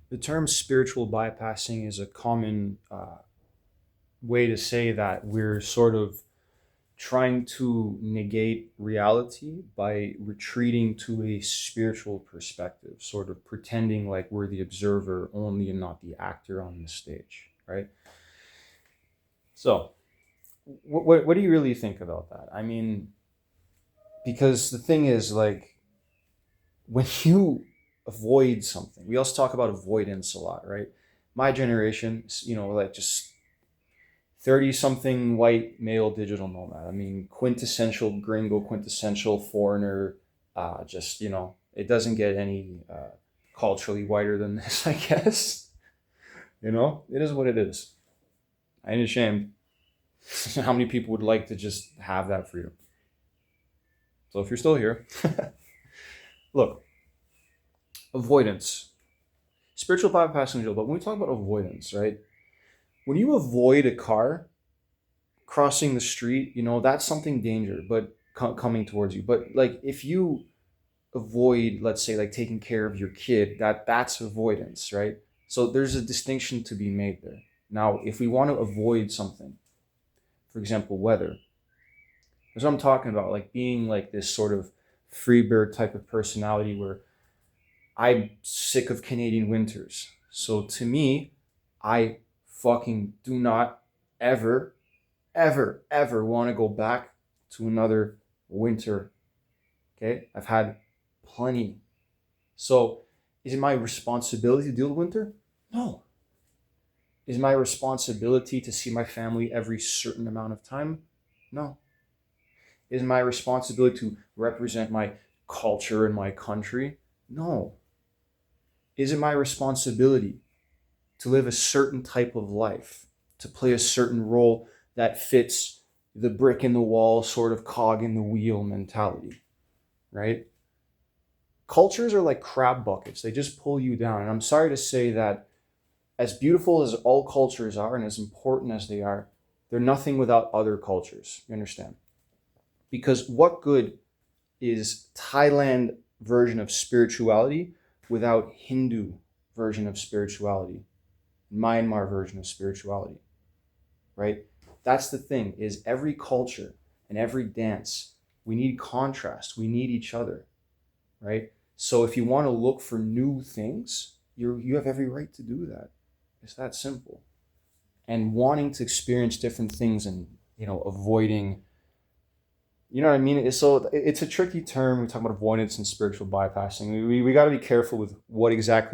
The term spiritual bypassing is a common way to say that we're sort of trying to negate reality by retreating to a spiritual perspective, sort of pretending like we're the observer only and not the actor on the stage, right? So, what do you really think about that? I mean, because the thing is, like, when you avoid something, we also talk about avoidance a lot, right? My generation, like just 30 something white male digital nomad. I mean, quintessential gringo, quintessential foreigner. Just, it doesn't get any culturally whiter than this, I guess. It is what it is. I ain't ashamed. How many people would like to just have that freedom? So if you're still here, look, avoidance. Spiritual bypassing, but when we talk about avoidance, right? When you avoid a car crossing the street, that's something danger, but coming towards you. But like if you avoid, let's say, like taking care of your kid, that's avoidance, right? So there's a distinction to be made there. Now, if we want to avoid something, for example, weather, that's what I'm talking about, like being like this sort of free bird type of personality where I'm sick of Canadian winters. So to me, I fucking do not ever, ever, ever want to go back to another winter. Okay? I've had plenty. So is it my responsibility to deal with winter? No. Is it my responsibility to see my family every certain amount of time? No. Is it my responsibility to represent my culture and my country? No. Is it my responsibility to live a certain type of life, to play a certain role that fits the brick in the wall, sort of cog in the wheel mentality, right? Cultures are like crab buckets, they just pull you down. And I'm sorry to say that, as beautiful as all cultures are and as important as they are, they're nothing without other cultures. You understand? Because what good is Thailand version of spirituality without Hindu version of spirituality, Myanmar version of spirituality, right? That's the thing, is every culture and every dance, we need contrast. We need each other, right? So if you want to look for new things, you have every right to do that. It's that simple. And wanting to experience different things and avoiding, you know what I mean? It's a tricky term. We talk about avoidance and spiritual bypassing. We got to be careful with what exactly